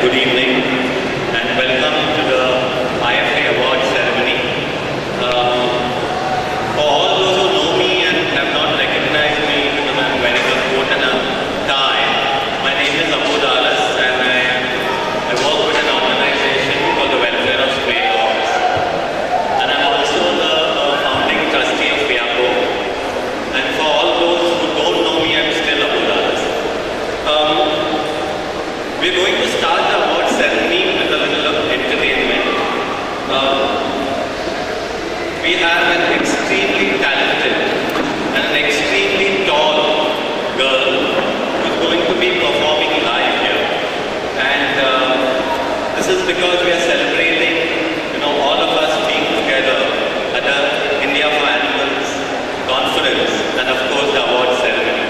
good evening and welcome to the IFA Award ceremony. For all those who know me and have not recognized me because I'm wearing a coat and a tie, my name is Abu Dalas and I work with an organization called the Welfare of Stray Dogs. And I'm also the founding trustee of FIAPO. And for all those who don't know me, I'm still Abu Dalas. We're going to start the award ceremony with a little entertainment. We have an extremely talented and an extremely tall girl who's going to be performing live here. And this is because we are celebrating, all of us being together at the India for Animals conference and of course the award ceremony.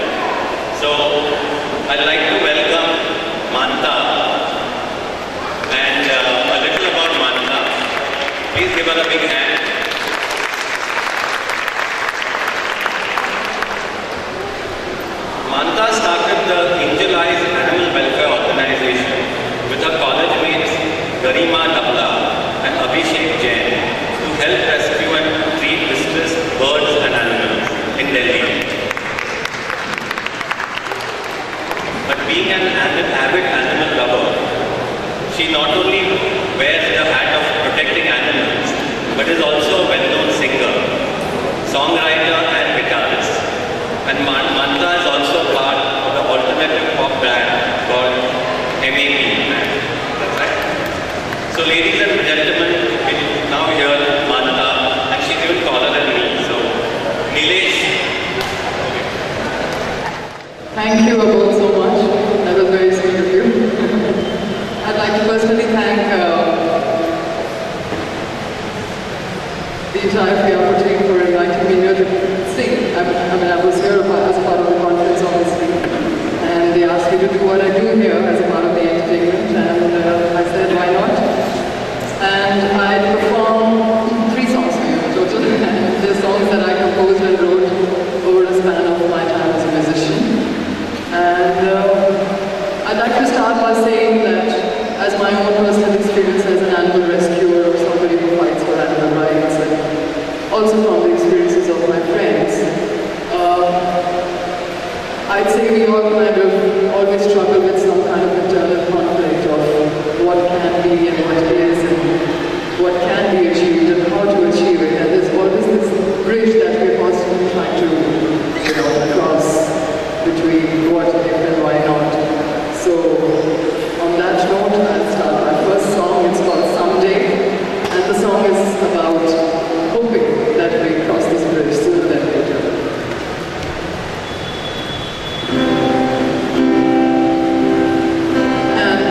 So I'd like to welcome Manta, and a little about Manta. Please give her a big hand. Manta started the Angel Eyes Animal Welfare Organization with her college mates Garima Dabla and Abhishek Jain to help rescue and treat distressed birds and animals in Delhi. But being an avid animal lover, she not only wears the hat of protecting animals, but is also a well-known singer, songwriter and guitarist. And Manta is also part of the alternative pop band called MAP. That's right. So ladies and gentlemen, we now hear Manta, and she's even taller than me. So Nilesh. Thank you both so much. That was very sweet of you. I'd like to personally thank the entire FIAPO team for inviting me here to sing. I was here as a part of the conference, obviously, and they asked me to do what I do here as a part of the entertainment, and I said, why not? And I performed 3 songs for you in total, and they're songs that I composed and wrote over a span of my time as a musician. And I'd like to start by saying that as my own personal experience as an animal rescuer or somebody who fights for animal rights, and also from the experiences of my friends, I'd say we all kind of always struggle with some kind of internal conflict of what can be and what is and what can be achieved and how to achieve it. And there's always this bridge that we're constantly trying to cross between what if and why not. So on that note, I'll start my first song. It's called Someday, and the song is about hoping that we cross this bridge sooner than later. And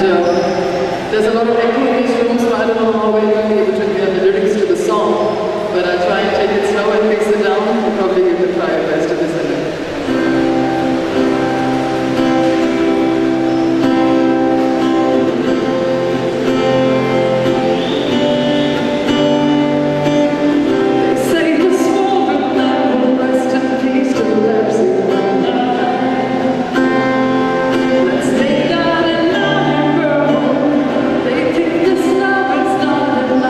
there's a lot of echo in this room, so I don't know how well you'll be able to hear the lyrics to the song, but I'll try and take it slow and mix it down. Probably you can try your best to listen in. Let's take that and now and burn. They think this love is not enough.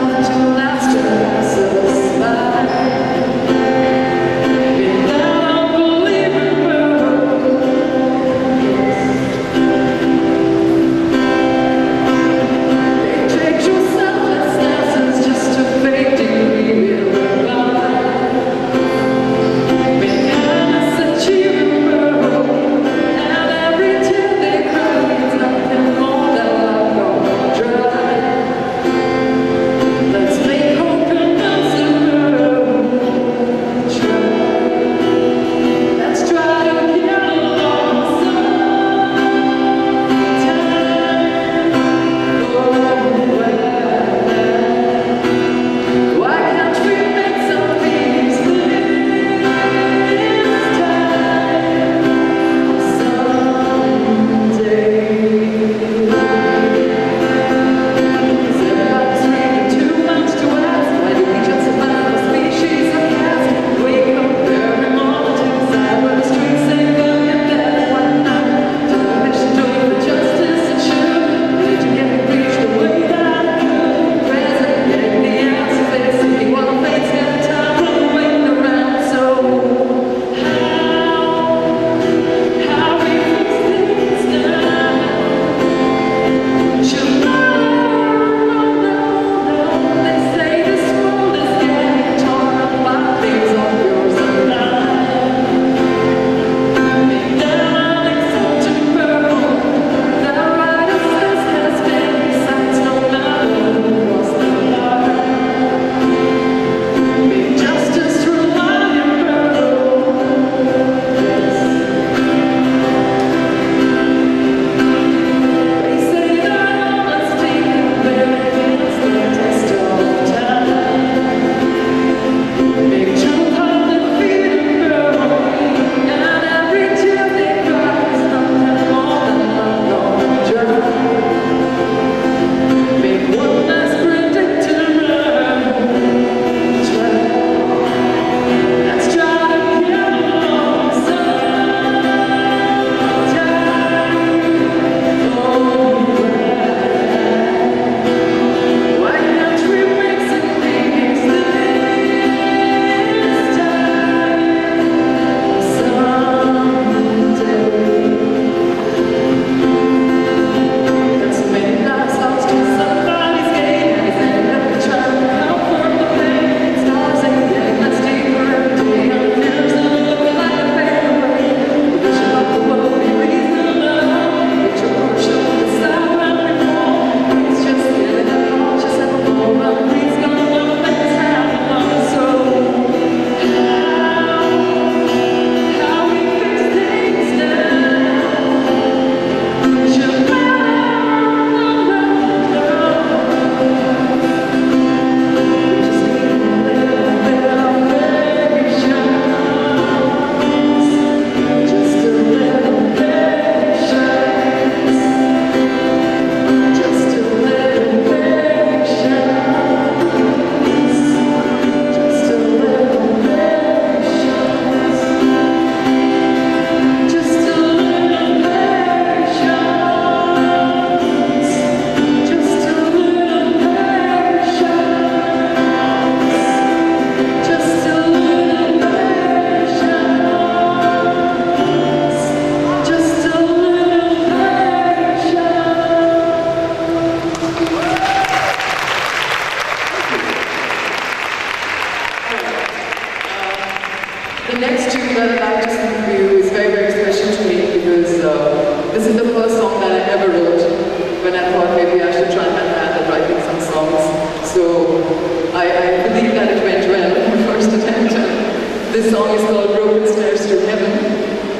this song is called Broken Stairs to Heaven.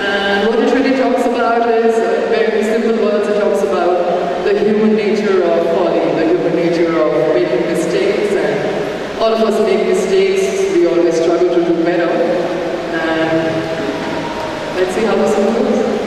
And what it really talks about is, in very simple words, it talks about the human nature of folly, the human nature of making mistakes. And all of us make mistakes. We always struggle to do better. And let's see how this one goes.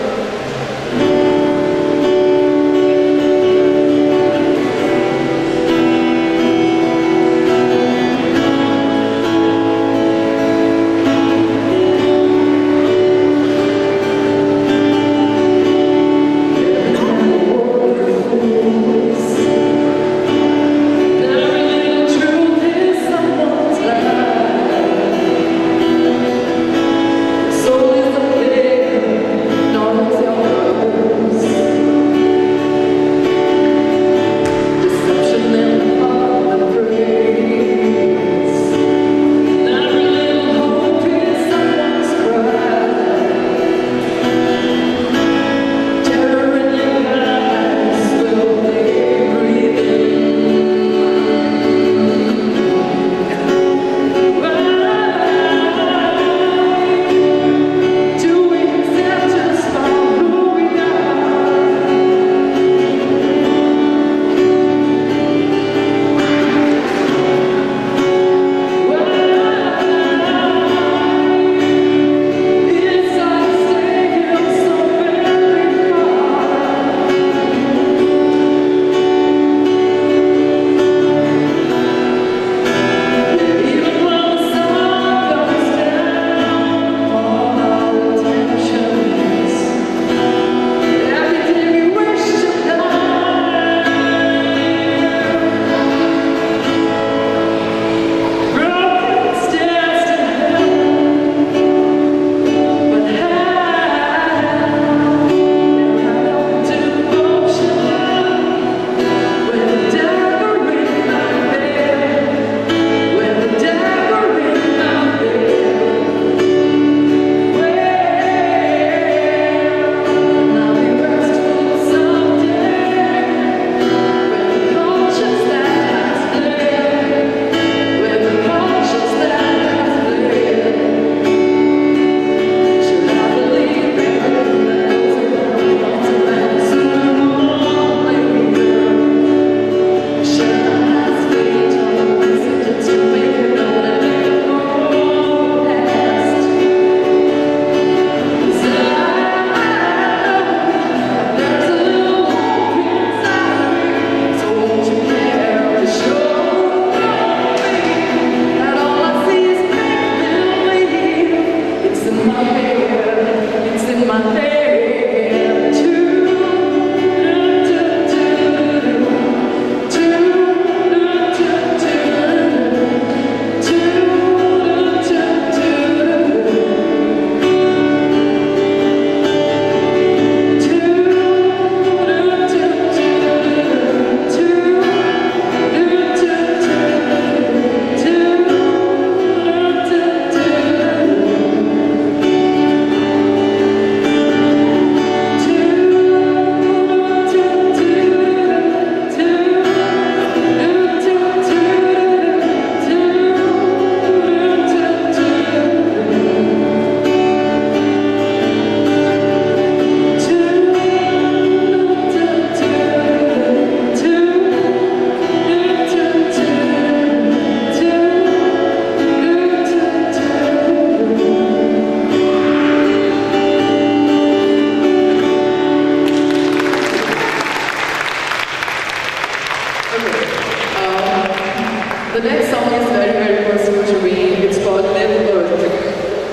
The next song is very, very personal to me. It's called Live Earth.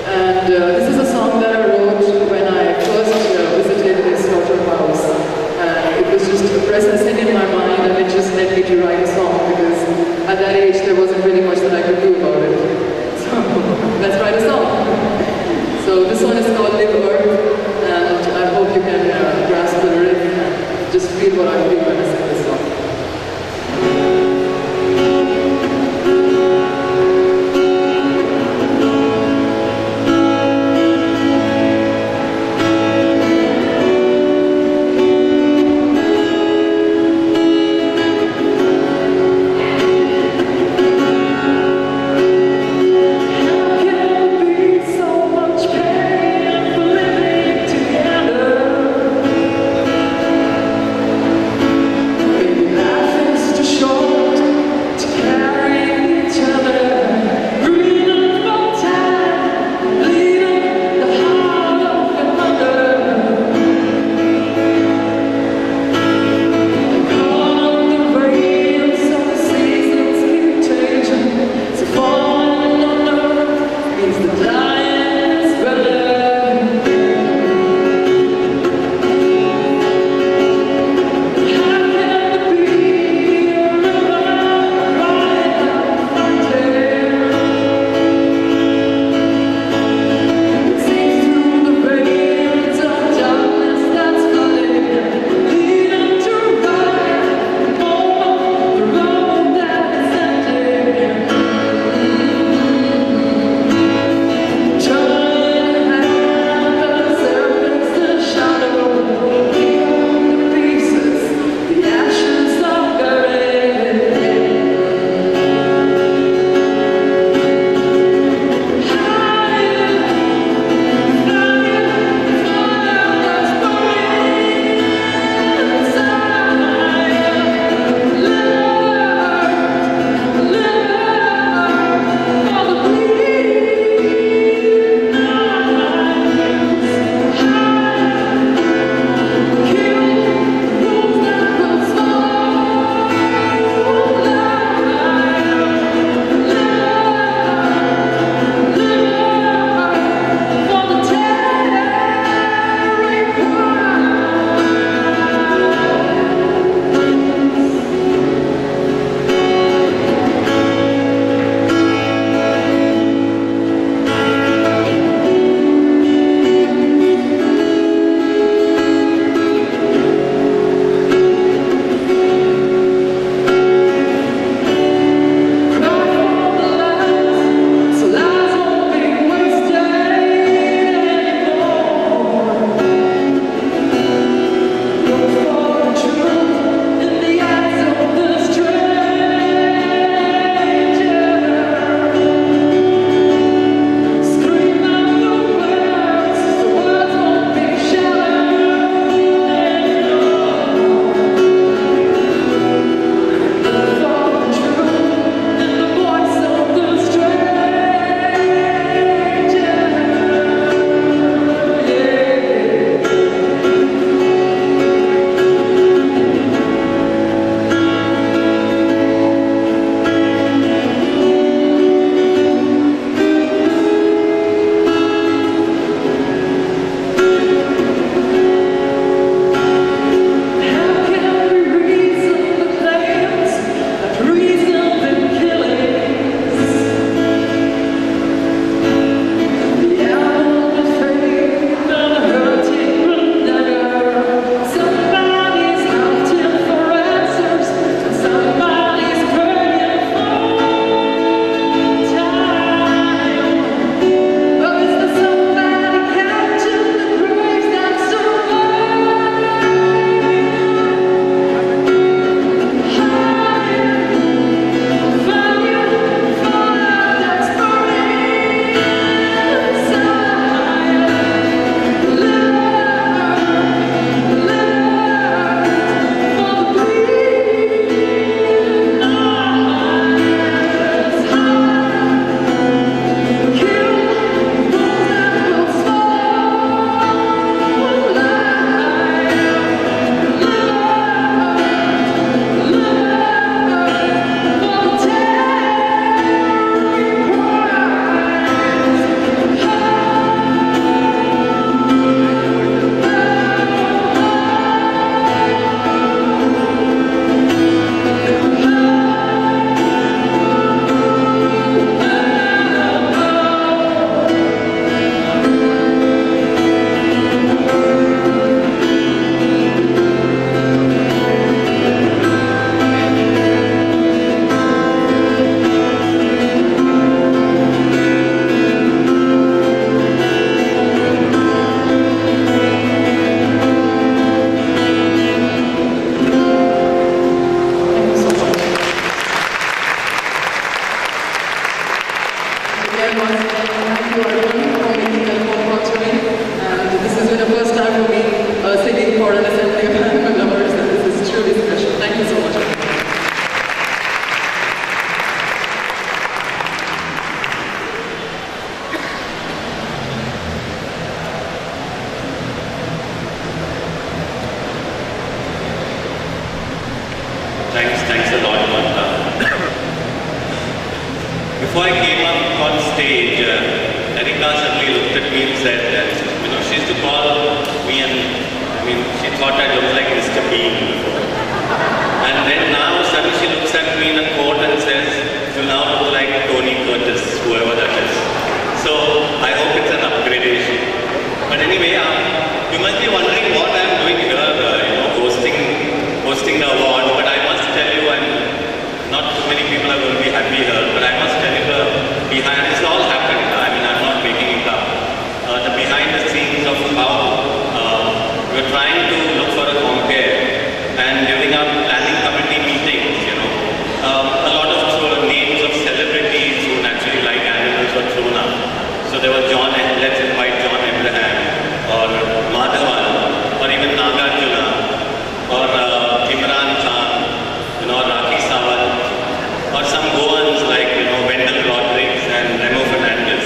And this is a song that I wrote when I first visited this daughter house. And it was just a presence in my mind, and it just led me to write a song because at that age there wasn't really much that I could do about it. So let's write a song. So this one is called Live Earth, and I hope you can grasp the lyric and just feel what I feel when I sing this song. before I came up on stage, Erika suddenly looked at me and said that, she used to call me and, she thought I looked like Mr. Bean before. And then now suddenly she looks at me in a coat and says, you now look like Tony Curtis, whoever that is. So I hope it's an upgradation. But anyway, you must be wondering what I'm doing here, hosting the award. But I must tell you, not too many people are going to be happy here, but I must tell you behind this all happened. I'm not making it up. The behind the scenes of how we're trying to look for a compare, and during our planning committee meetings, a lot of names of celebrities who naturally like animals were thrown up. So there was let's invite John Abraham, or Madhavan, or even Nagarjuna, or Imran Khan, or Rakhi Sawant, or some Goans like, Wendell Rodrigues and Remo Fernandez.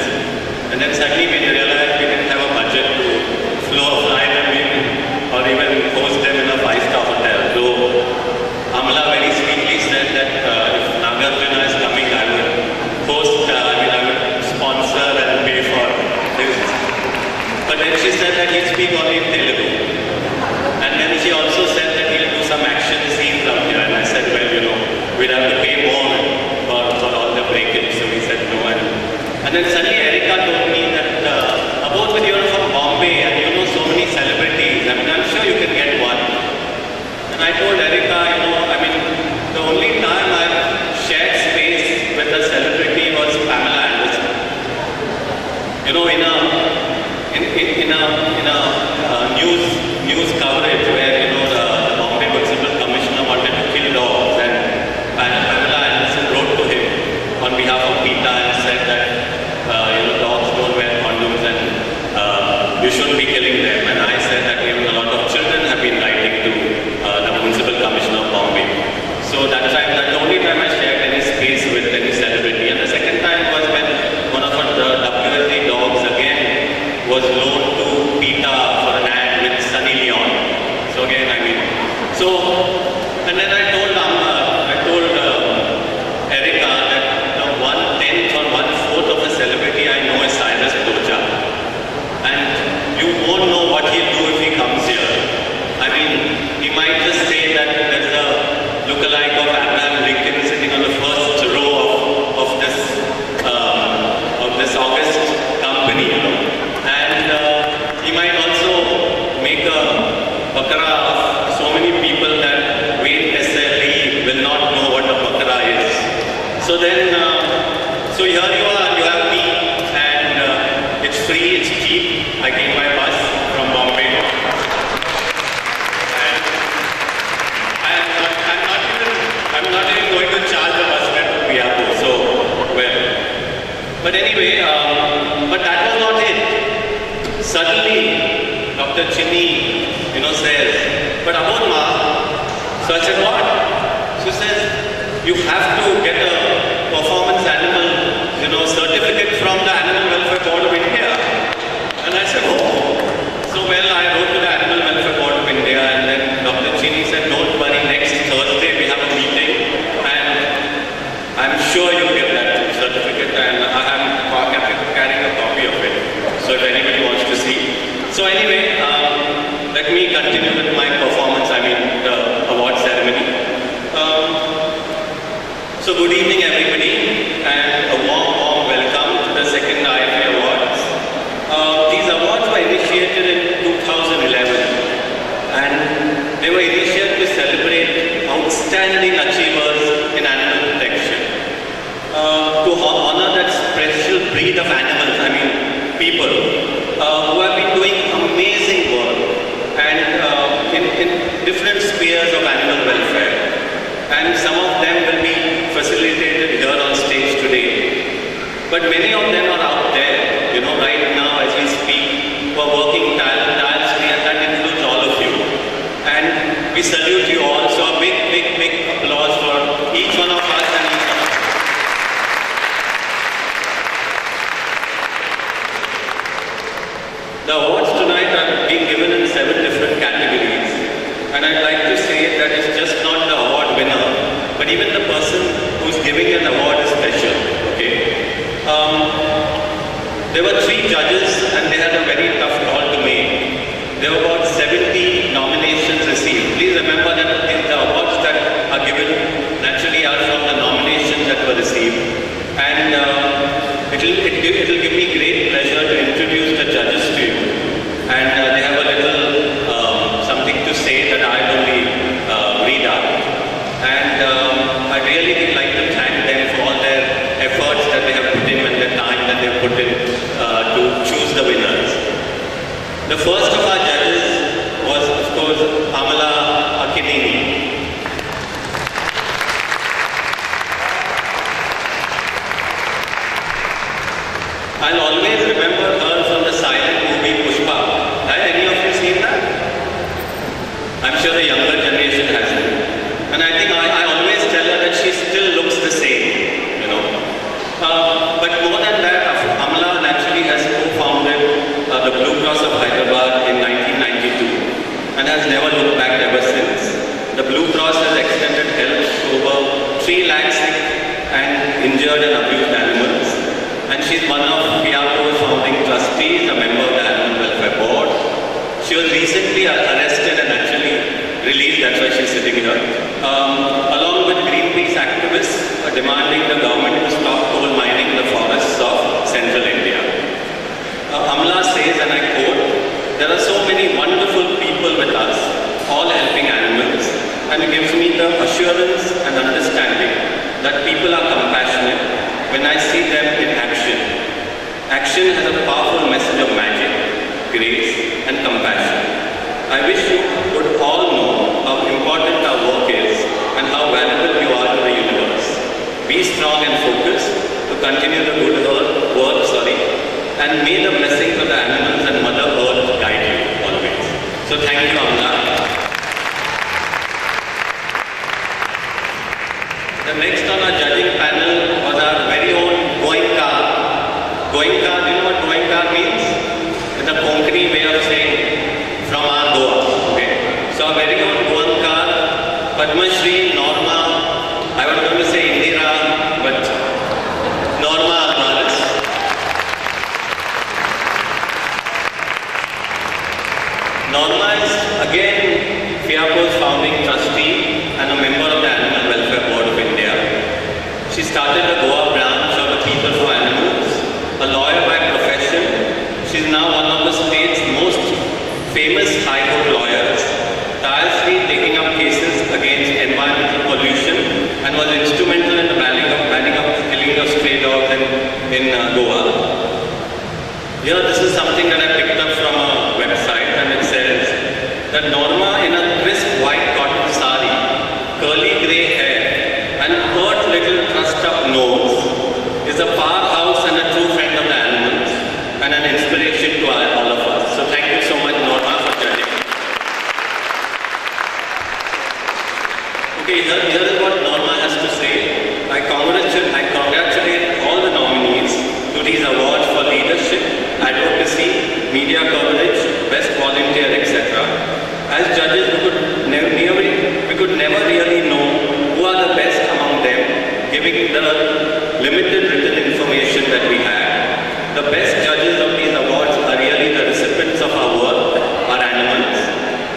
And then suddenly we realized we didn't have a budget to fly them in, or even host them in a 5-star hotel. Though Amla very sweetly said that if Nagarjuna is coming, I would host, I would sponsor and pay for this. But then she said that he'd speak only in Telugu. And then she also said that he'll do some action scenes out here. And I said, well, we'd have to pay more for all the breakage. So we said no. And then suddenly Erika told me that about when you're from Bombay and you know so many celebrities, I'm sure you can get one. And I told Erika, the only time I've shared space with a celebrity was Pamela Anderson. In a news coverage where the Bombay Municipal Commissioner wanted to kill dogs, and Pamela Anderson wrote to him on behalf of PETA and said that dogs don't wear condoms and you shouldn't be killing them. And I said that even a lot of children have been writing to the Municipal Commissioner of Bombay. So that's the only time I shared any space with any celebrity. And the second time was when one of the WLD dogs again was loaned to PETA for an ad with Sunny Leon. So again, and then I told Erika that the 1/10 or 1/4 of a celebrity I know is Cyrus Doja. And you won't know what he'll do if he comes here. He might just say that there's a lookalike of Abraham Lincoln sitting on the first row of this August company, And he might also make a bakara of so many people that Wayne SLE will not know what a bakara is. So then, so here you are, you have me, and it's free, it's cheap. I came by bus from Bombay. And I'm not even going to charge the bus fare to Piapo, so, well. But anyway, but that was not it. Suddenly, Dr. Chinni, says, but about Ma? So I said, what? She says, you have to get a performance animal, certificate from the Animal Welfare Board of India. And I said, oh. So well, I wrote to the Animal Welfare Board of India, and then Dr. Chinni said, don't worry, next Thursday we have a meeting, and I'm sure you'll get that certificate, and I'm carrying a copy of it. So if anybody wants to see. So anyway, let me continue with my performance, the award ceremony. So good evening everybody, and a warm welcome to the second IFA Awards. These awards were initiated in 2011, and they were initiated to celebrate outstanding achievers in animal protection. To honor that special breed of animals, people, who have been doing amazing work and in different spheres of animal welfare. And some of them will be facilitated here on stage today. But many of them are out there, right now as we speak, who are working tirelessly, and that includes all of you. And we salute you all. So a big applause for each one of us and each one of you. The awards tonight are being given in 7 different categories. And I'd like to say that it's just not the award winner, but even the person who's giving an award is special, okay? There were 3 judges and they had a very tough call to make. There were about 70 nominations received. Please remember that the awards that are given naturally are from the nominations that were received. And it'll give me great pleasure to introduce the judges to you. And they have a little something to say that I'll only read out. And I really would like to thank them for all their efforts that they have put in and the time that they have put in to choose the winners. The first of our judges was, of course, Amala Akinini. I'll always remember her from the silent movie Pushpa. Have any of you seen that? I'm sure the younger generation hasn't. And I think I always tell her that she still looks the same, you know. But more than that, Amala naturally has co-founded the Blue Cross of Hyderabad in 1992 and has never looked back ever since. The Blue Cross has extended help to over 3 lakh sick and injured and abused animals. And she's one of FIAPO's founding trustees, a member of the Animal Welfare Board. She was recently arrested and actually released, that's why she's sitting here, along with Greenpeace activists demanding the government to stop coal mining in the forests of central India. Amla says, and I quote, "There are so many wonderful people with us, all helping animals, and it gives me the assurance and understanding that people are compassionate when I see them in action. Action has a powerful message of magic, grace, and compassion. I wish you would all know how important our work is and how valuable you are to the universe. Be strong and focused to continue the good work, and may the blessings of the animals and Mother Earth guide you always." So thank you, Amna. The next on our judging panel was our very own Goenka. Goenka, do you know what Goenka means? It's a Konkani way of saying from our Goa. Okay? So our very own Goenka, Padma Shri Norma, I was going to say Indira, but Norma Almaras. Norma is again FIAPO's founding trustee and a member of the Animal Welfare Board of India. She started the Goa branch of the People for Animals, a lawyer by profession. She's now one of the state's most famous High Court lawyers, tirelessly taking up cases against environmental pollution and was instrumental in the banning of killing of stray dogs in Goa. Here, this is something that I picked up from a website, and it says that Norma, in a crisp white cotton sari, curly grey hair, and pert little trussed-up nose, is a powerhouse and a true friend of the animals, and an inspiration to all of us. So thank you so much, Norma, for judging. Okay, here is what Norma has to say. I congratulate all the nominees to these awards for leadership, advocacy, media coverage, best volunteer, etc. As judges, we could never really know who are the best among them, given the limited written information that we had. The best judges of these awards are really the recipients of our work, our animals,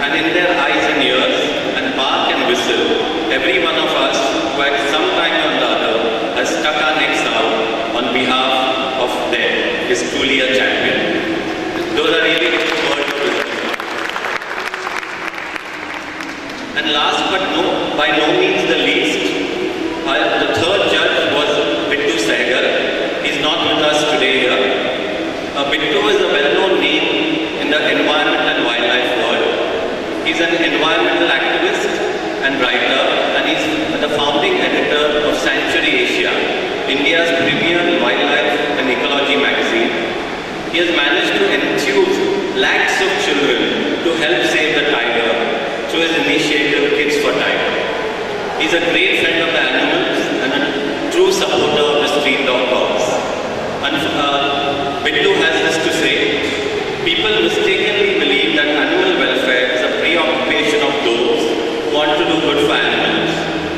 and in their eyes and ears, and bark and whistle, every one of us who at some time or the other has stuck our necks out on behalf of them is truly a champion. Those are really good words of wisdom. And last but by no means the least, the third judge was Bittu Sehgal. He's not with us today here. Bittu is a well-known name in the environment and wildlife world. He's an environmental activist and writer, and he's the founding editor of Sanctuary Asia, India's premier wildlife and ecology magazine. He has managed to enthuse lakhs of children to help save the tiger through his initiative Kids for Tiger. He's a great friend of the animals and a true supporter of the street dog cause. And Bittu has this to say: people mistakenly believe that animal welfare is a preoccupation of those who want to do good for animals.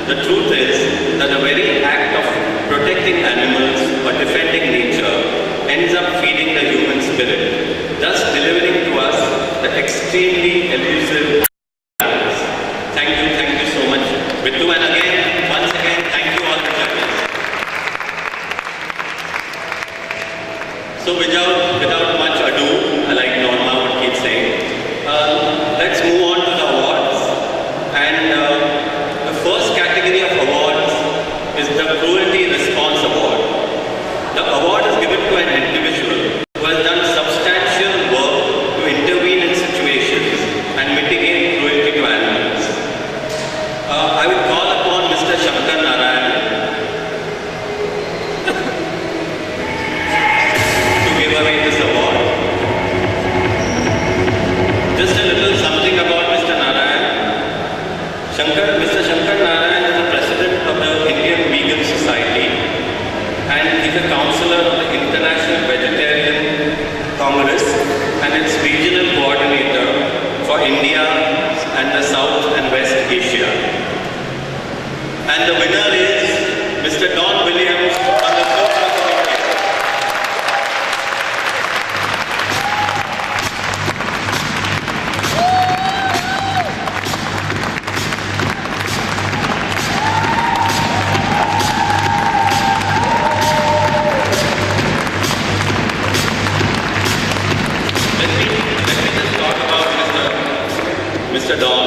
The truth is that the very act of protecting animals or defending nature ends up feeding the extremely elusive. Thank you so much, Bittu, and again, once again, thank you all the judges. So without much ado, like Norma would keep saying, let's move on to the awards. And the first category of awards is the Cruelty Response Award. The award is given to an individual who has done substantial work to intervene in situations and mitigate cruelty to animals. I would call upon Mr. Shankar Narayan to give away this award. Just a little something about Mr. Narayan. Mr. Shankar Narayan is the president of the Indian Vegan Society, and he's a counselor of the International Vegetarian Congress and its regional coordinator for India and the South and West Asia. And the winner is Mr. Don Williams from the Blue Cross of India. Let me just talk about Mr. Don.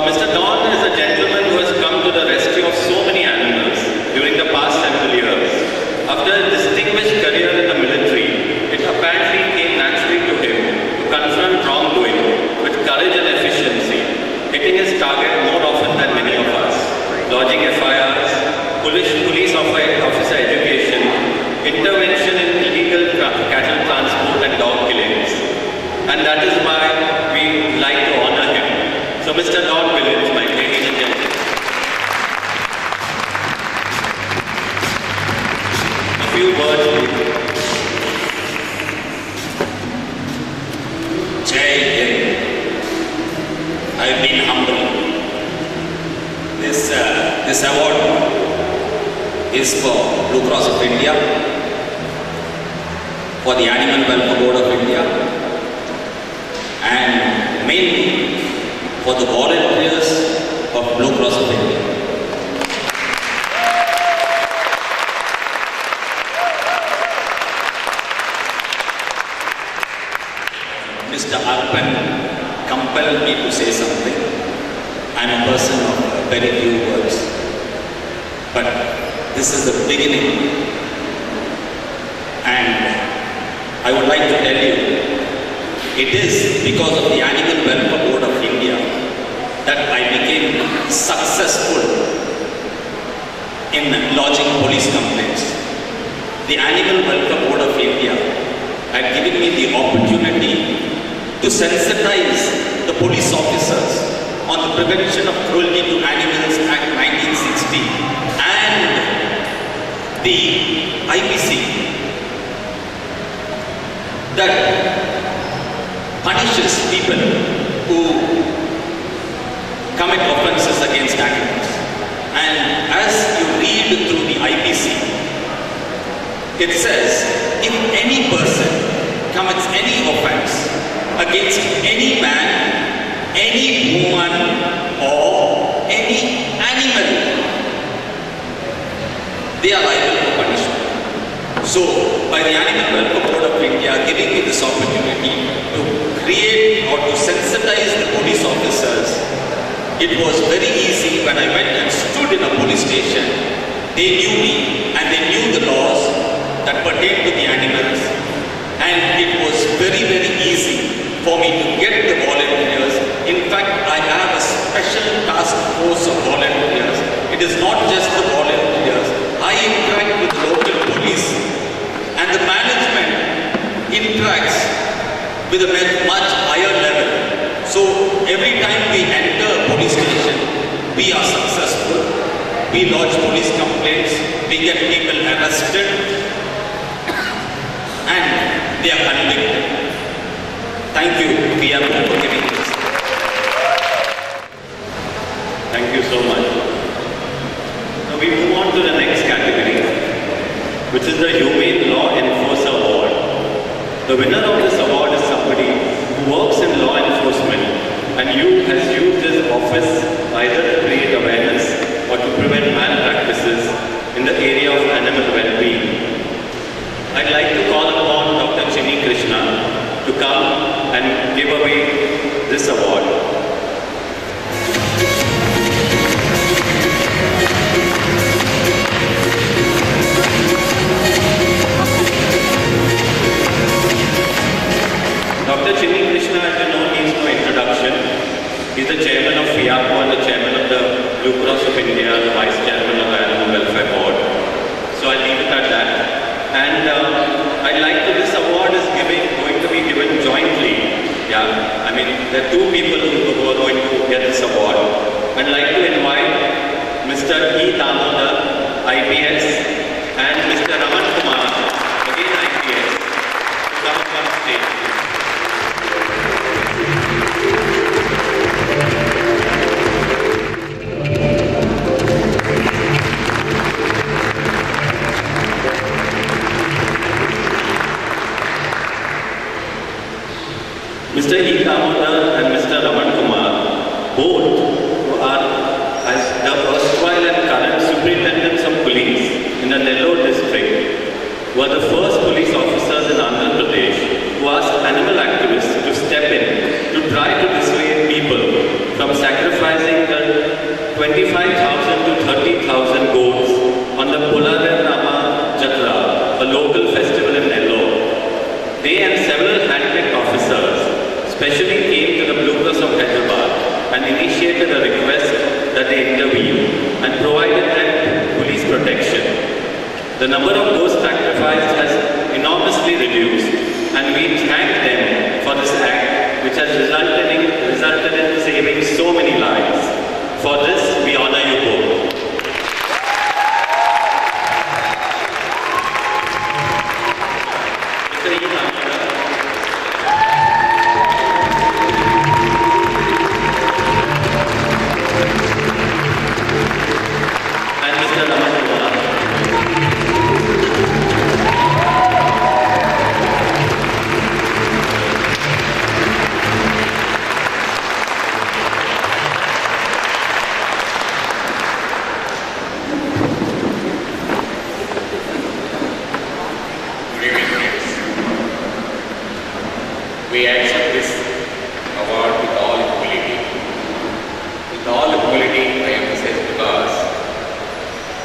Mr. Don is a gentleman who has come to the rescue of so many animals during the past several years. After a distinguished career in the military, it apparently came naturally to him to confront wrongdoing with courage and efficiency, hitting his target more often than many of us, lodging FIRs, police officer education, intervention in illegal cattle transport and dog killings. And that is why we like to honor him. So Mr. Don Williams, my ladies and gentlemen. A few words, please. Jai Hind. I've been humbled. This award is for Blue Cross of India, for the Animal Welfare Board of India, and mainly for the volunteers of Blue Cross of India. Mr. Arpan compelled me to say something. I'm a person of very few words, but this is the beginning, and I would like to tell you, it is because of the Animal Welfare Board of India that I became successful in lodging police complaints. The Animal Welfare Board of India had given me the opportunity to sensitize the police officers on the Prevention of Cruelty to Animals Act 1960 and the IPC that punishes people who commit offences against animals. And as you read through the IPC, it says if any person commits any offence against any man, any woman, or any animal, they are liable for punishment. So, by the Animal Welfare Board of India giving me this opportunity to create or to sensitize the police officers, it was very easy. When I went and stood in a police station, they knew me and they knew the laws that pertain to the animals, and it was very, very easy for me to get the volunteers. In fact, I have a special task force of volunteers. It is not just the volunteers. I interact with the local police, and the management interacts with a much higher level. So every time we enter a police station, we are successful. We lodge police complaints, we get people arrested, and they are convicted. Thank you, PM, for giving this. Thank you so much. Now we move on to the next category, which is the Humane Law Enforcer Award. The winner of this award is somebody who works in law enforcement and has used his office either to create awareness or to prevent malpractices in the area of animal well-being. I'd like to call upon Dr. Chinni Krishna to come and give away this award. Dr. Chinni Krishna, as you know, needs no introduction. He's the chairman of FIAPO and the chairman of the Blue Cross of India, the vice chairman of the Animal Welfare Board. So I'll leave it at that. And I'd like to, this award is going to be given jointly. Yeah, I mean, there are two people who are going to get this award. I'd like to invite Mr. E. Damodar, IPS, and Mr. Raman Kumar, again IPS, to come up on stage. Mr. E. Damodar and Mr. Raman Kumar, both who are as the erstwhile and current superintendents of police in the Nellore district, were the first police officers in Andhra Pradesh who asked animal activists to step in to try to dissuade people from sacrificing the 25,000 to 30,000 goats on the Polarirama Jatra, a local festival in Nellore. They and several handpicked officers specially came to the Blue Cross of Hyderabad and initiated a request that they intervene and provided them police protection. The number of goats sacrificed has enormously reduced, and we thank them for this act which has resulted in saving so many lives. For this, we honor you both. Mr. E. Damodar. And Mr. Raman Kumar. Good evening, friends. We accept this award with all humility. With all humility, I emphasize because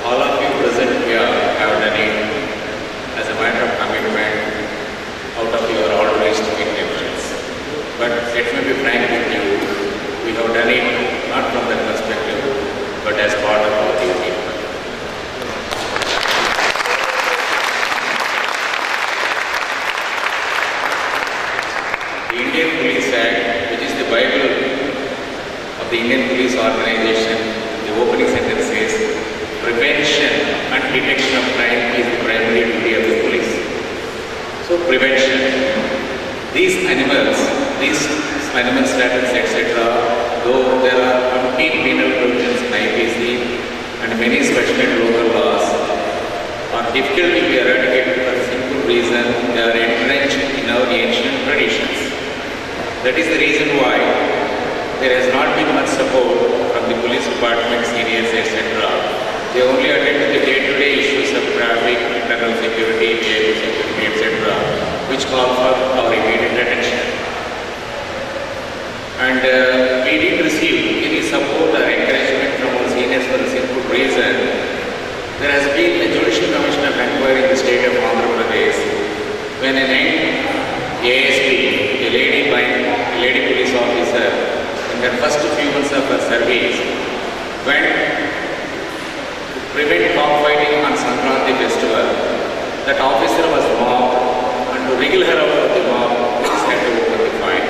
all of you present here have done it as a matter of commitment out of your altruistic intentions. But let me be frank with you, we have done it not from that perspective, but as part of our duty. The Indian Police Act, which is the Bible of the Indian Police Organization, the opening sentence says, prevention and detection of crime is the primary duty of the police. So prevention. These animal status, etc., though there are umpteen penal provisions in IPC and many special and local laws, are difficult to be eradicated for the simple reason they are entrenched in our ancient traditions. That is the reason why there has not been much support from the police department, seniors, etc. They only attend to the day-to-day issues of traffic, internal security, vehicle security, etc., which call for our immediate attention. And we didn't receive any support or encouragement from our seniors for the simple reason there has been a Judicial Commission of Inquiry in the state of Andhra Pradesh when an ASP, a lady police officer, in her first few months of her service, went to prevent cockfighting on Sankranti festival. That officer was mobbed, and to wriggle her out of the mob, police had to open the file.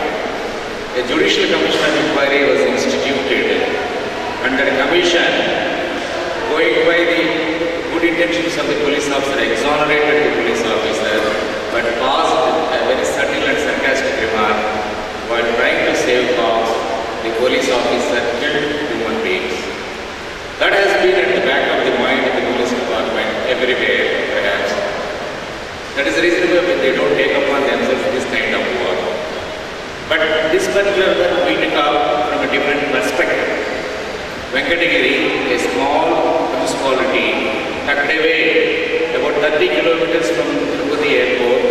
A Judicial Commission of Inquiry was instituted, and that commission, going by the good intentions of the police officer, exonerated the police officer, but passed a very subtle and sarcastic remark. While trying to save cops, the police officer killed human beings. That has been at the back of the mind of the police department everywhere, perhaps. That is the reason why they don't take upon themselves this kind of work. But this particular one we took out from a different perspective. Venkatagiri, a small municipality tucked away about 30 kilometers from Tirupati airport,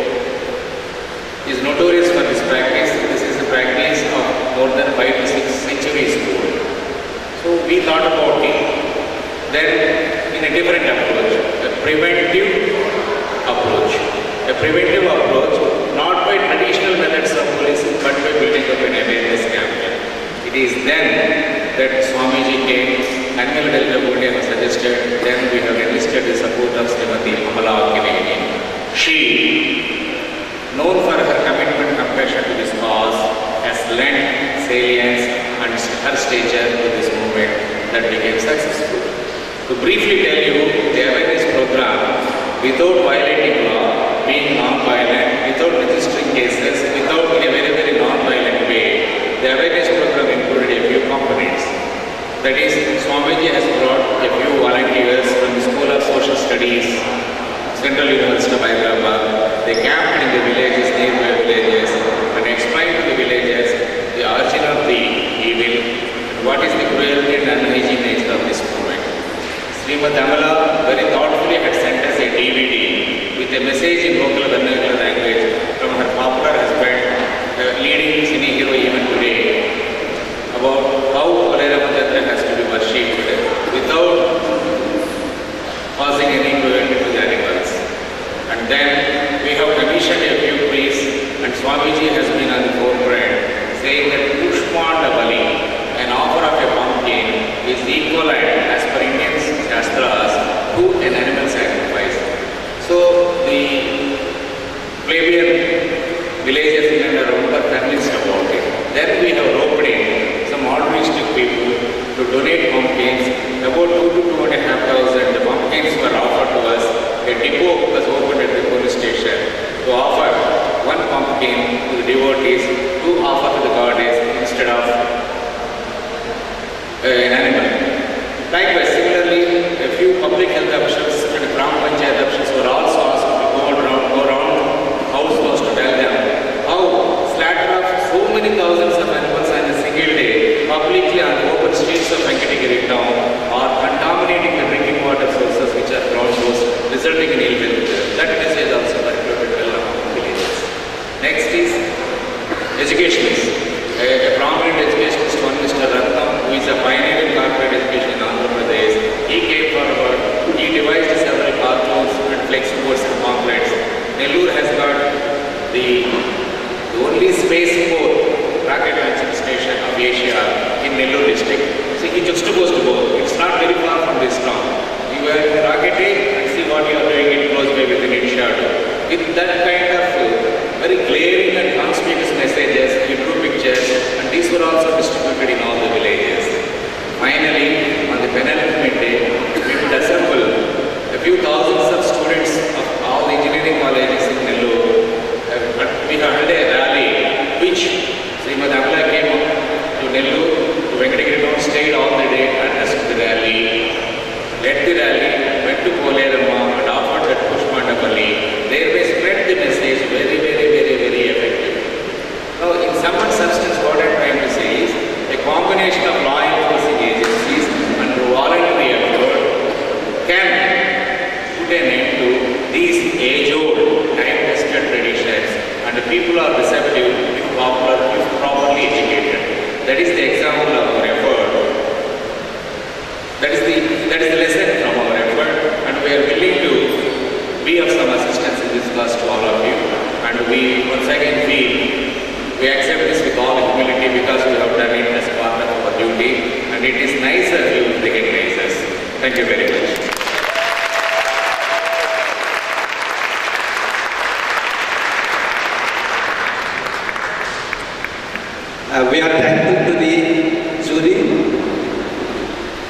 is notorious for this practice. This is a practice of more than 5 to 6 centuries old. So we thought about it then in a different approach, a preventive approach. A preventive approach, not by traditional methods of policing, but by building up an awareness campaign. It is then that Swamiji came, Animal Welfare Board has suggested, then we have enlisted the support of Srimati Amala Akkineni. She, known for her commitment and compassion to this cause, has lent salience and her stature to this movement that became successful. To briefly tell you, the awareness program, without violating law, being non-violent, without registering cases, without in a very, very non-violent way, the awareness program included a few components. That is, Swamiji has brought a few volunteers from the School of Social Studies, Central University of Hyderabad. They camped in the villages, nearby villages, and explained to the villagers the origin of the evil and what is the cruelty and unhygiene nature of this movement. Srimati Amala very thoughtfully had sent us a DVD with a message in local vernacular language from her popular husband, leading cine hero even today, about how Kolerama Jatra has to be worshipped without causing any cruelty to the animals. And then we have commissioned a few priests, and Swamiji has been on the forefront, saying that Pushpanda Bali, an offer of a pumpkin, is equivalent as per Indian Shastras to an animal sacrifice. So the plebeian villages in and around were convinced about it. Then we have roped in some altruistic people to donate pumpkins. About 2 to 2,500 the pumpkins were offered to us. A depot was opened at the police station to offer one pumpkin to the devotees to offer to the goddess instead of an animal. Likewise, similarly, a few public health officials and Gram Panchayat officials were also asked to go around house to tell them how slaughter of so many thousands of animals on a single day publicly on the open streets of Venkatagiri town are contaminating the drinking water sources which are ground source, resulting in ill health. That message also circulated well among villages. Next is educationists. A prominent educationist, one Mr. Ratnam, who is a pioneer in corporate education in Andhra Pradesh, he came forward, he devised several cartoons and flexboards and pamphlets. Nellore has got the only spaceport rocket launching station of Asia in Nellore district. So he juxtaposed both. It's not very far from this town. You are rocketing and see what you are doing it close by within its shadow. With that kind of very glaring and conspicuous messages, he drew pictures, and these were also distributed in all the villages. Finally, on the penultimate day, we would assemble a few thousands of students of all the engineering colleges in Nellore. We held a rally, which Srimati Amala came up to Nellore, to Venkatagiri town, stayed all the day, addressed the rally, led the rally, went to Kolerama and offered that Pushpanda Bali. Thereby spread the message very, very, very, very effective. Now, in some substance, what I am trying to say is a combination of law enforcing agencies and voluntary effort can put an end to these age-old, time-tested traditions, and the people are receptive if properly educated. That is the example of our effort. That is the lesson from our effort, and we are willing to be of some assistance in this class to all of you. And we once again feel we accept this with all humility because we have done it as part of our duty, and it is nice of you to recognize us. Thank you very much. We are thankful to the jury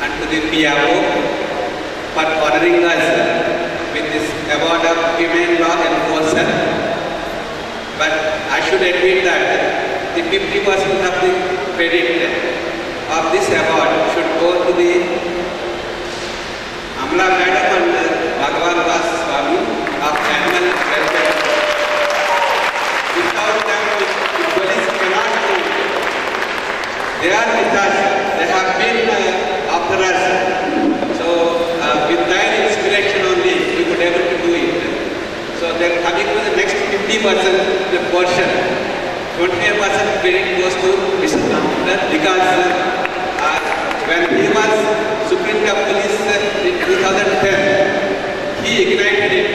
and to the PRO for honoring us with this award of Humane Law Enforcer. But I should admit that the 50% of the credit of this award should go to the Amala Madam and Bhagavan Das Swami of Animal Welfare. Without them, the police cannot They are with us. They have been after us. So with their inspiration only, we could able to do it. So then coming to the next 50% the portion, 25% credit goes to Mr. Kamandar because when he was Superintendent of Police in 2010, he ignited it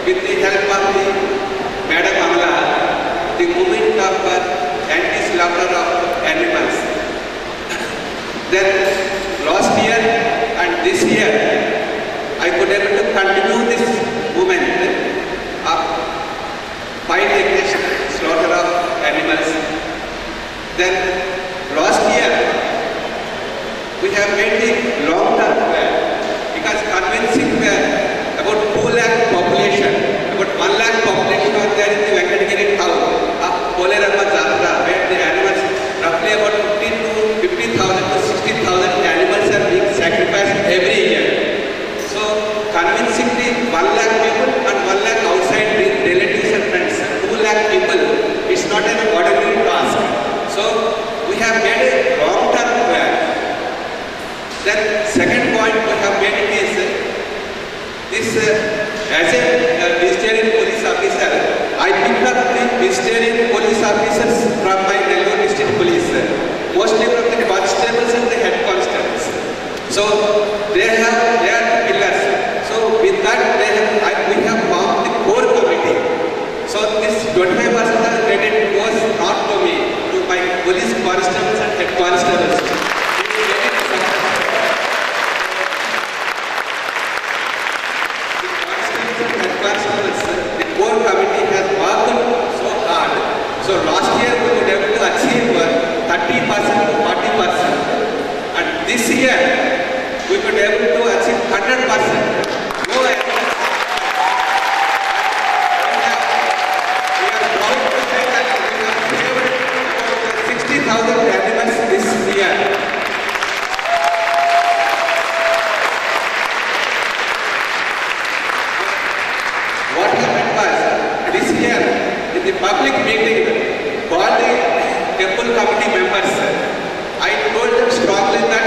with the help of the Madam Amla, the movement of anti-slaughter of animals. Then last year and this year, I could able to continue this movement of fight against slaughter of animals. Then last year, we have made the long-term plan because convincing about 2 lakh population, about 1 lakh population are there in the Venkatagiri town of Polerama Jatra, where the animals, roughly about 50,000 to 60,000 animals are being sacrificed every year. So convincing the 1 lakh people and 1 lakh outside the relatives and friends, 2 lakh people, it's not an ordinary task. So we have made a long-term plan. Then second point we have made it is this as a vegetarian police officer, I picked up the vegetarian police officers from my Nellore district police, mostly from the constables and the head constables. So they are the pillars. So with that we have formed the core committee. So this 25% credit goes not to me, to my police constables and head constables. The core committee has worked so hard. So last year we were able to achieve 30% to 40%. And this year we were able to achieve 100%. No, we are proud to say that we have saved about 60,000 animals this year. What happened was, this year, in the public meeting, for the temple committee members, I told them strongly that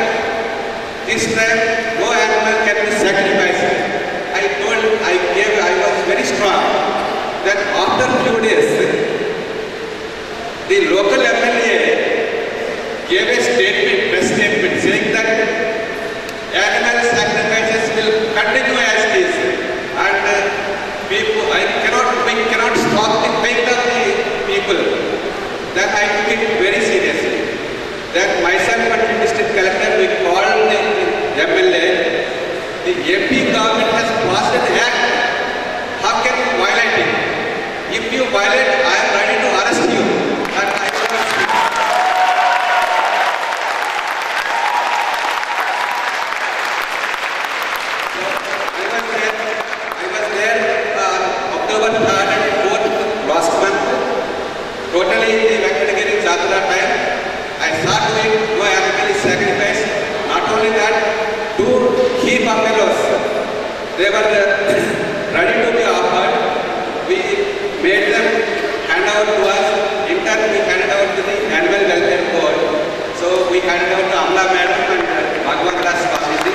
this time no animal can be sacrificed. I was very strong. Then after few days, the local MLA gave a statement, press statement, saying that animal sacrifices will continue as it is. And we cannot stop the fate of the people. Then I took it very seriously. Then myself and the district collector, we called the MLA. The AP government has passed an act. How can you violate it? If you violate, I am ready to arrest you. And I will not speak. I was there October 3rd and 4th last month. Totally in the Venkatagiri Jatra time, I saw to it no animal is sacrificed. Not only that, 2 key buffaloes, they were ready to be offered. We made them hand over to us. In turn, we handed over to the Animal Welfare Board. So we handed over to Amla Madam and Bhagwan Das Swamiji.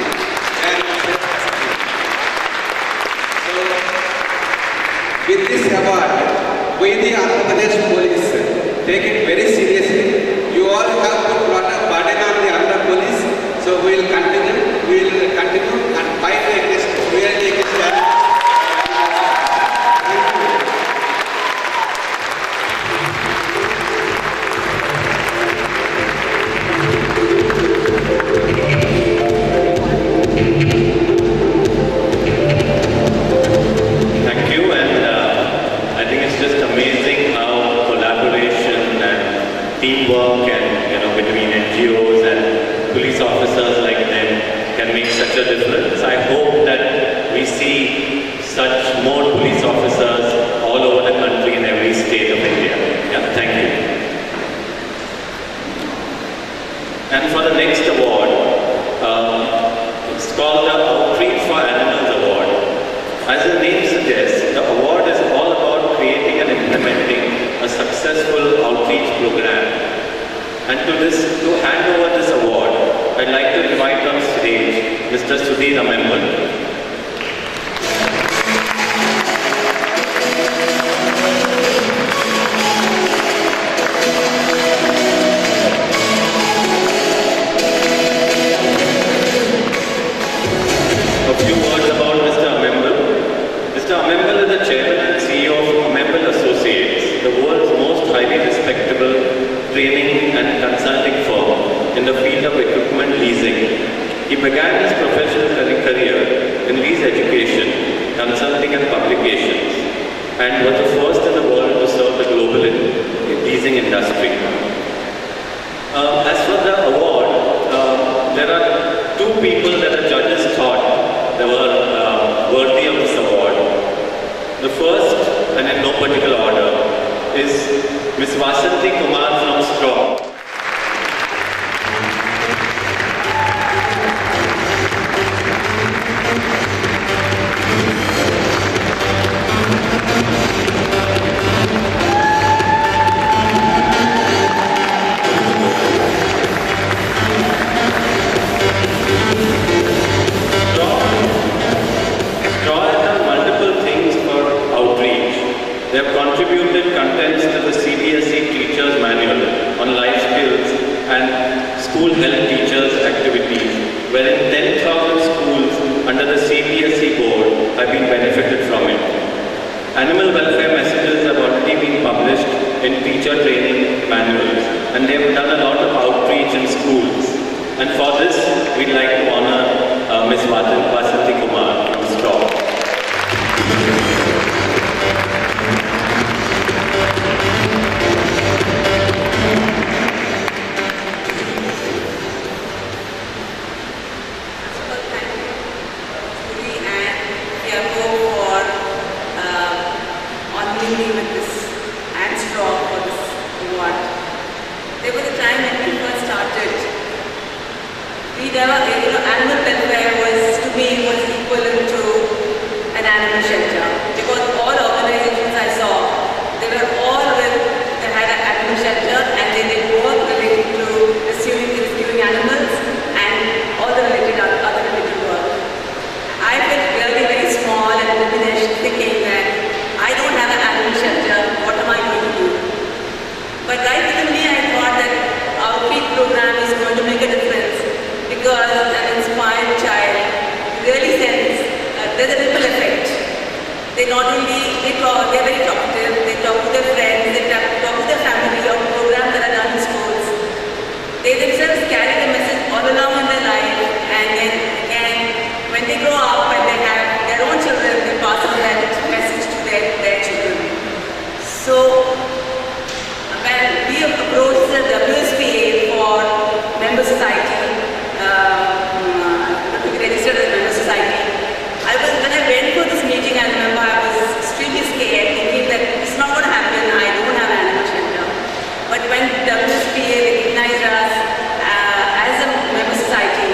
So with this award, we the Andhra Pradesh Police take it very seriously. You all have put a lot of burden on the Andhra Police. So we will continue and fight against cruelty against animals. Thank you, and I think it's just amazing how collaboration and teamwork and between NGOs and police officers like them can make such a difference. I hope that we see such more police officers all over the country in every state of India. Yeah, thank you. And for the next award, it's called the Outreach for Animals Award. As the name suggests, the award is all about creating and implementing a successful outreach program. And to member. A few words about Mr. Amembal. Mr. Amembal is the chairman and CEO of Amembal Associates, the world's most highly respectable training and consulting firm in the field of equipment leasing. He began his professional career in lease education, consulting and publications, and was the first in the world to serve the global leasing industry. As for the award, there are two people that the judges thought they were worthy of this award. The first, and in no particular order, is Ms. Vasanthi Kumar from Straw. They have contributed contents to the CBSE Teachers Manual on life skills and school health teachers activities, wherein 10,000 schools under the CBSE board have been benefited from it. Animal welfare messages have already been published in teacher training manuals, and they have done a lot of outreach in schools. And for this, we'd like to honor Ms. Vasanthi Kumar from Straw. Animal welfare was, to me, was equivalent to an animal shelter, because all organizations I saw, they had an animal shelter, and they did work related to rescuing animals and all the other related work. I felt really very small and diminished, thinking that I don't have an animal shelter, what am I going to do? But right within me, I thought that our outreach program is going to make a difference, because an inspired child really sends, there's a ripple effect. They're very talkative, they talk to their friends, they talk to their family of programs that are done in schools. They themselves carry the message all along in their life, and then again, when they grow up and they have their own children, they pass on that message to their children. So, when we approached the WSPA for member society, to be registered as a member society, when I went for this meeting, I remember I was extremely scared, thinking that it's not going to happen, I don't have an animal shelter. But when WSPA recognized us as a member society,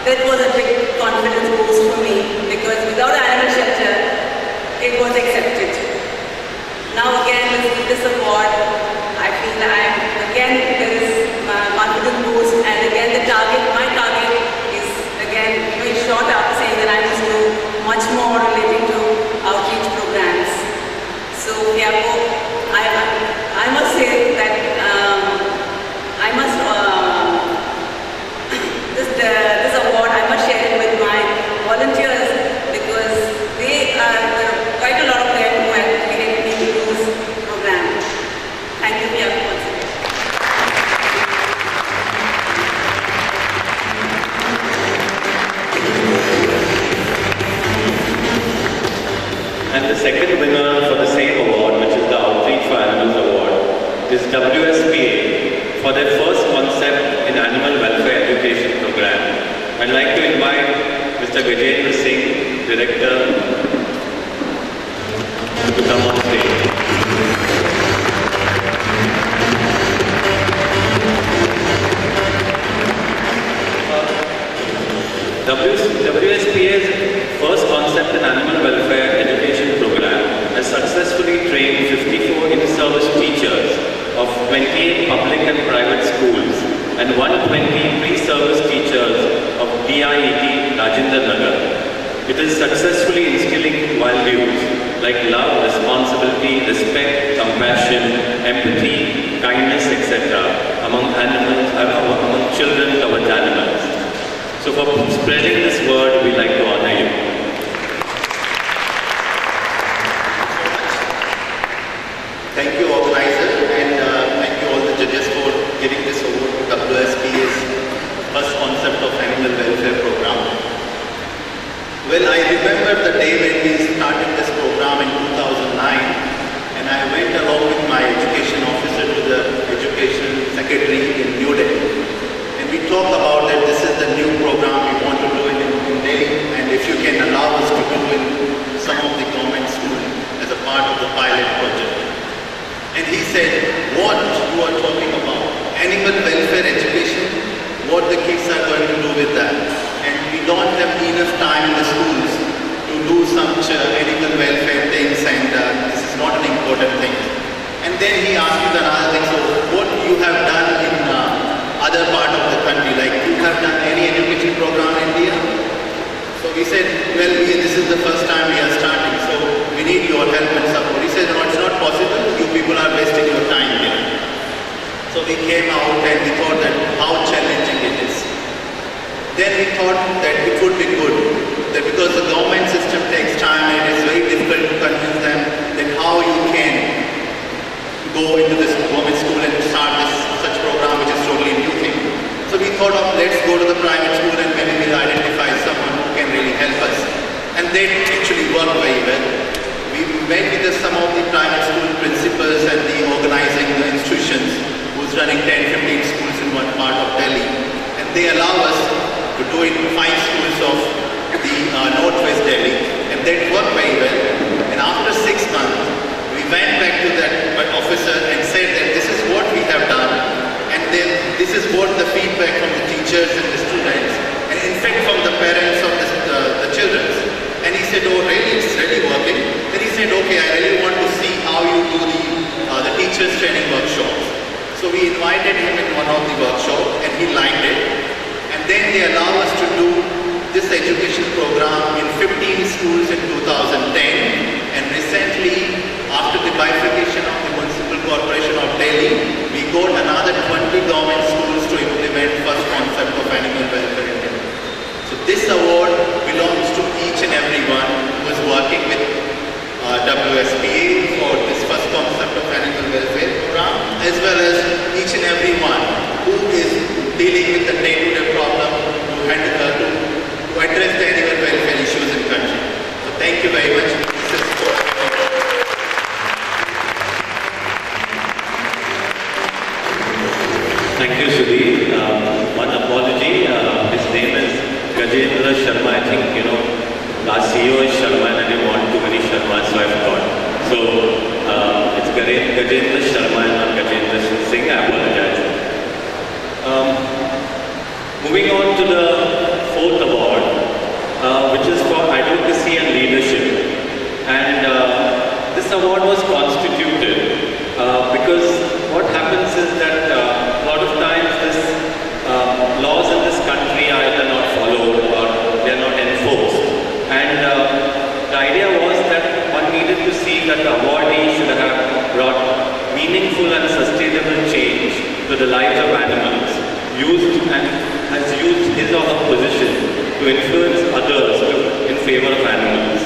that was a big confidence boost for me, because without an animal shelter, it was accepted. Now again, with this award, I feel again there is confidence boost, and again my target is again very short after saying that I must do much more relating to outreach programs. So I must say that this award I must share it with my volunteers, because they are quite a lot of them who have helped me to do this program. Thank you, Priya. And the second winner for the same award, which is the Outreach for Animals Award, is WSPA for their first concept in animal welfare education program. I'd like to invite Mr. Gajendra Singh, Director, to come on stage. WSPA's first concept in animal welfare education program has successfully trained 54 in-service teachers of 28 public and private schools and 120 pre-service teachers of DIET Rajendra Nagar. It is successfully instilling values like love, responsibility, respect, compassion, empathy, kindness, etc. among animals, among children towards animals. So for spreading this word, we like to honor you. Thank you, organizer, and thank you all the judges for giving this award to WSPA's first concept of animal welfare program. Well, I remember the day when we started this program in 2009, and I went along with my education officer to the education secretary in New Delhi. And we talked about that this is the new program we want to do it in Delhi, and if you can allow us to do it in some of the government schools as a part of the pilot project. And he said, what you are talking about? Animal welfare education? What the kids are going to do with that? And we don't have enough time in the schools to do such animal welfare things, and this is not an important thing. And then he asked me another thing, so what you have done in other part of the country, like you have done any education program in India? So we said, well, this is the first time we are starting, so we need your help and support. He said, no, it's not possible. You people are wasting your time here. So we came out and we thought that how challenging it is. Then we thought that it would be good, that because the government system takes time and it is very difficult to convince them that how you can go into this government school and start this such program which is totally new thing. So we thought of let's go to the private school and maybe we'll identify someone who can really help us. And that actually worked very well. We met with some of the private school principals and the organizing the institutions who's running 10-15 schools in one part of Delhi. And they allow us to do it in 5 schools of the northwest Delhi. And that worked very well. And after 6 months, we went back to that officer and said that this is what we have done. And then this is what the feedback from the teachers and the students, and in fact from the parents of the children. And he said, oh really, it's really working. Then he said, okay, I really want to see how you do the teachers training workshops. So we invited him in one of the workshops and he liked it. And then they allow us to do this education program in 15 schools in 2010. And recently, after the bifurcation of the Municipal Corporation of Delhi, we got another 20 government schools to implement first concept of animal welfare in Delhi. So this award belongs to each and everyone who is working with WSPA for this first concept of animal welfare program, as well as each and everyone who is dealing with the day-to-day problem to address the animal welfare issues in the country. So thank you very much. Thank you, Sudhir. One apology. His name is Gajendra Sharma. I think, our CEO is Sharma and I didn't want too many Sharmas, so I forgot. So, it's Gajendra Sharma and not Gajendra Singh. I apologize. Moving on to the 4th award, which is for advocacy and leadership. And this award was constituted because what happens is that a lot of times laws in this country are either not followed or they are not enforced. And the idea was that one needed to see that the awardee should have brought meaningful and sustainable change to the lives of animals, has used his or her position to influence others in favor of animals.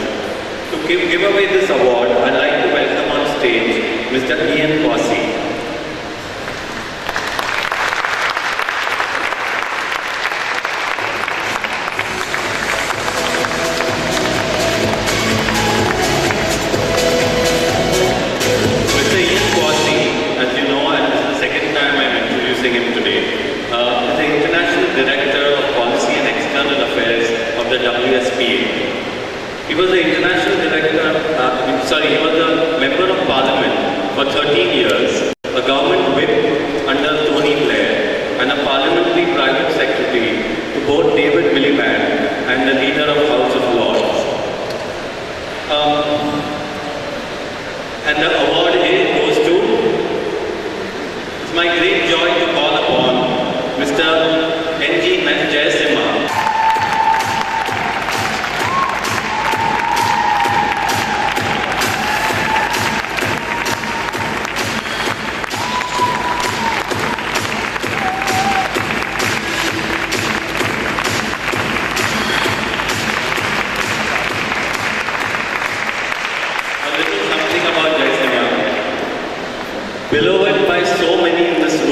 To give away this award, I'd like to welcome on stage Mr. Ian Kwasi. He was the international director, he was a member of parliament for 13 years, a government whip under Tony Blair, and a parliamentary private secretary to both David Miliband and the leader of House of Lords. And the award here goes to, it's my great joy to call upon Mr. N.G. Jayasimha.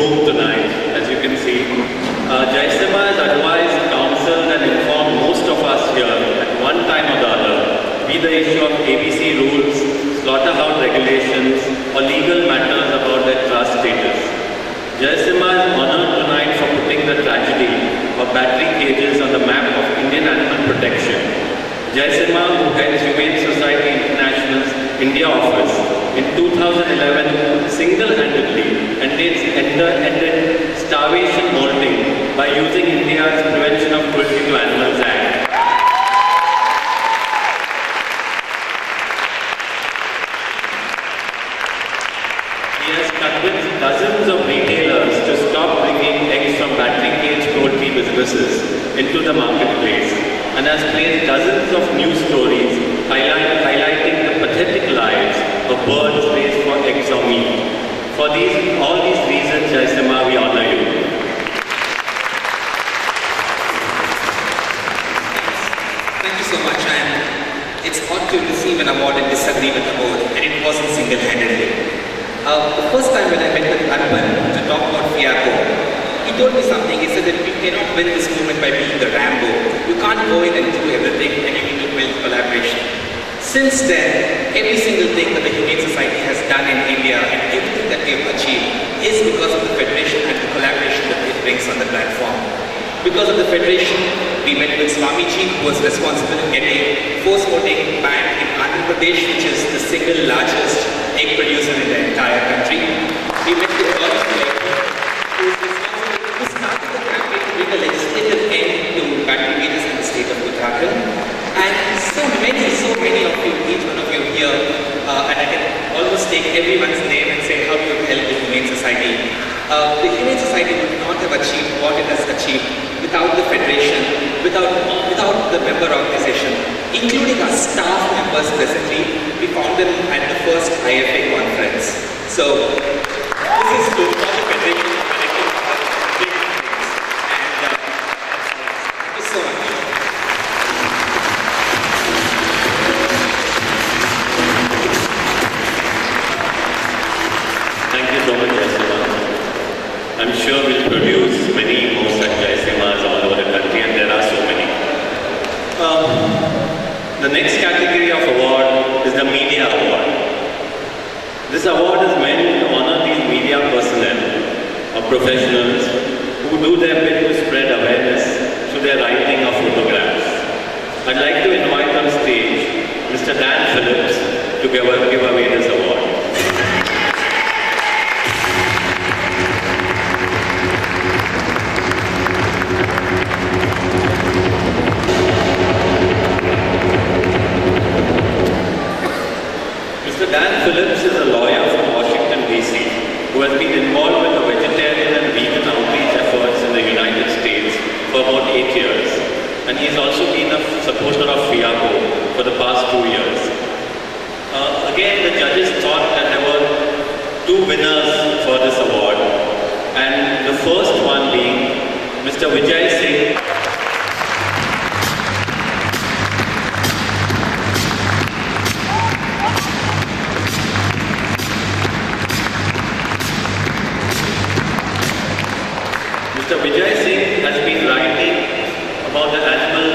room tonight, as you can see. Jaisima has advised, counseled and informed most of us here at one time or the other, be the issue of ABC rules, slaughterhouse regulations or legal matters about their trust status. Jaisima is honoured tonight for putting the tragedy of battery cages on the map of Indian animal protection. Jaisima, who heads Humane Society International's India office, in 2011 single-handedly ended starvation molting by using India's Prevention of Cruelty to Animals Act. He has convinced dozens of retailers to stop bringing eggs from battery cage poultry businesses into the marketplace and has placed dozens of news stories highlighting the pathetic lives of birds raised for eggs or meat. For all these reasons, Jaisima, we honor you. Thank you so much, and it's odd to receive an award and disagree with the board, and it wasn't single-handedly. The first time when I met with Arpan to talk about FIAPO, he told me something. He said that we cannot win this movement by being the Rambo. You can't go in and do everything, and you need to build collaboration. Since then, every single thing that the Humane Society has done in India and everything that we have achieved is because of the Federation and the collaboration that it brings on the platform. Because of the Federation, we met with Swamiji, who was responsible in getting force voting banned in Andhra Pradesh, which is the single largest egg producer in the entire country. We met with Gaurav Pillai, who is responsible, who started the campaign to bring a legislative end to battery cages in the state of Uttarakhand. And so many of you, each one of you here, and I can almost take everyone's name and say how you help the Humane Society. The Humane Society would not have achieved what it has achieved without the Federation, without the member organization, including our staff members presently. We found them at the first IFA conference. So, this is to all the Federation connecting our big things. And thank you so much. Thank you so much, Jaisima. I'm sure we'll produce many more such Jaisimas all over the country, and there are so many. The next category of award is the Media Award. This award is meant to honor these media personnel or professionals who do their bit to spread awareness through their writing or photographs. I'd like to invite on stage Mr. Dan Phillips to give away this award. Mr. Dan Phillips is a lawyer from Washington, D.C., who has been involved with the vegetarian and vegan outreach efforts in the United States for about 8 years. And he's also been a supporter of FIAPO for the past 2 years. Again, the judges thought that there were 2 winners for this award. And the first one being Mr. Vijay Singh. Mr. Vijay Singh has been writing about the animal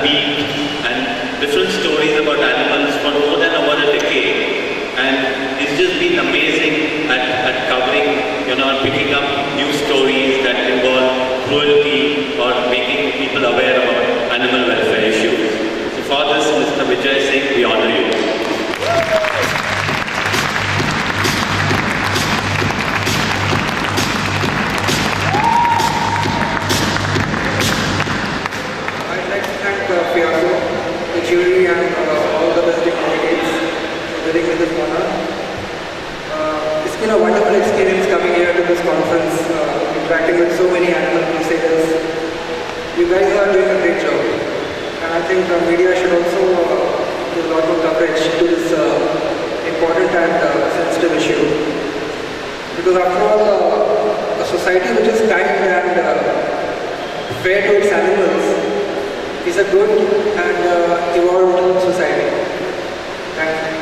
being and different stories about animals for more than over a decade. And it's just been amazing at covering, and picking up new stories that involve cruelty or making people aware about animal welfare issues. So for this, Mr. Vijay Singh, we honor you. Jury and all the best candidates for getting me this honor. It's been a wonderful experience coming here to this conference, interacting with so many animal crusaders. You guys are doing a great job, and I think the media should also give a lot more coverage to this important and sensitive issue. Because after all, a society which is kind and fair to its animals is a good and evolved society. Thank you.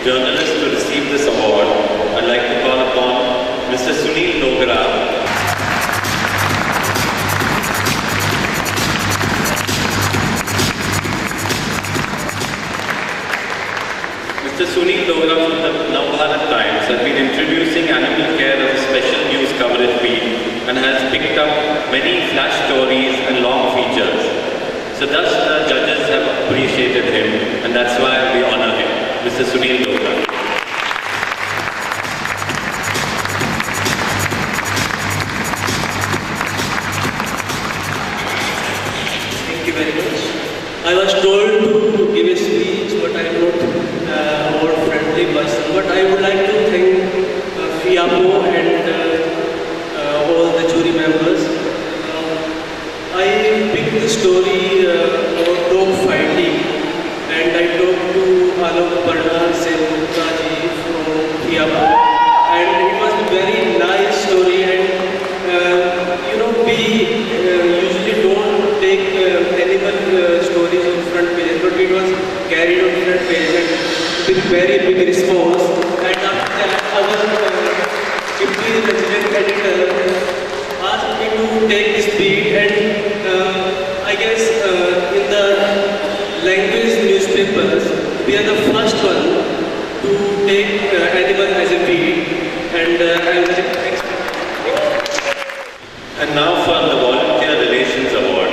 journalist to receive this award, I'd like to call upon Mr. Sunil Dogra. Mr. Sunil Dogra from the Navbharat Times has been introducing animal care as a special news coverage beat and has picked up many flash stories and long features. So thus the judges have appreciated him, and that's why we honor him, Mr. Sunil Dogra. Thank you very much. I was told to give a speech, but I am not a more friendly person. But I would like to thank FIAPO and all the jury members. I picked the story about dog fighting, and I talked to Alok Parnar Sengupta ji from FIAPO, and it was a very nice story. And we usually don't take animal stories on front page, but it was carried on front page and with very big response. And after that, our deputy resident editor asked me to take this beat, and I guess in the language newspapers, we are the first one to take animal as a beat, and I was expecting. And now for the Volunteer Relations Award.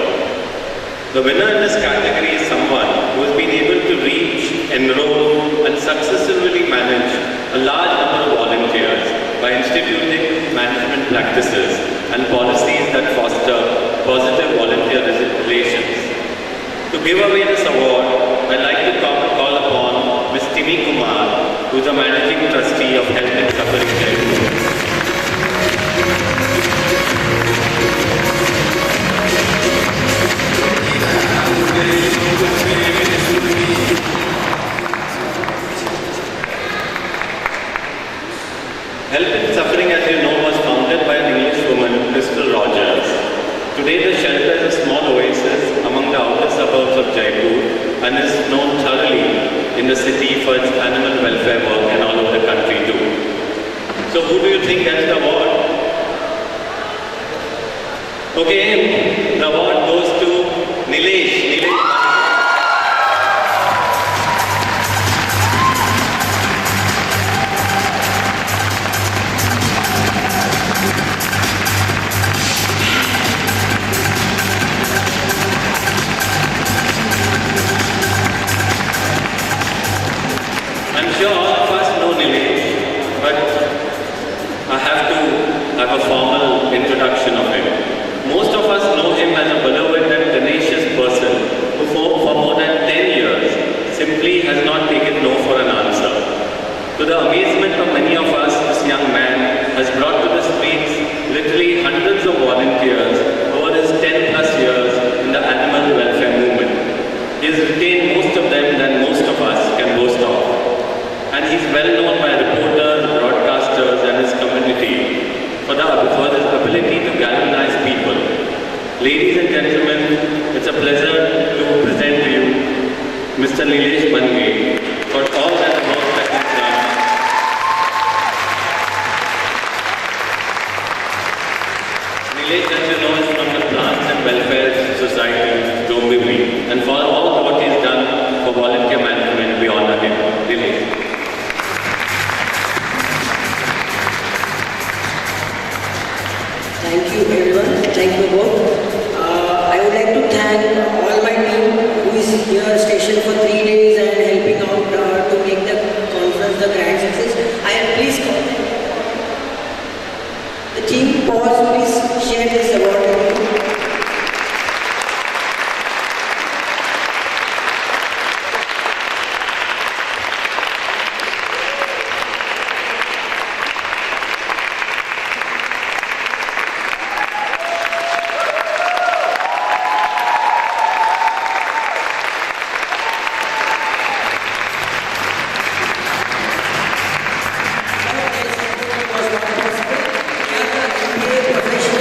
The winner in this category is someone who has been able to reach, enroll and successfully manage a large number of volunteers by instituting management practices and policies that foster positive volunteer relations. To give away this award, I'd like to call upon Ms. Timi Kumar, who is a Managing Trustee of Help in Suffering Jaipur. Help in Suffering, as you know, was founded by an English woman, Crystal Rogers. Today, the shelter is a small oasis among the outer suburbs of Jaipur and is known thoroughly in the city for its animal welfare work and all over the country too. So, who do you think gets the award? Okay, the award goes to Nilesh. I'm sure all of us know Nilesh, but I have to have a formal introduction of him. Most of us know him as a beloved and tenacious person who for more than 10 years simply has not taken no for an answer. To the amazement of many of us, this young man has brought to the streets literally hundreds of volunteers over his 10+ years in the animal welfare movement. He has retained most of them than most of us can boast of. And he's well known by reporters, broadcasters and his community for his ability to galvanize people. Ladies and gentlemen, it's a pleasure to present to you Mr. Nilesh Bhange for all that work that he's done. Nilesh, as you know, is from the Plants and Welfare Society, Dombivli, and for all what he's done for volunteer management, we honor him. Nilesh. Thank you everyone, thank you both. I would like to thank all my team who is here stationed for 3 days and helping out to make the conference the grand success. I am pleased. The team pause, please share this award with me. Professional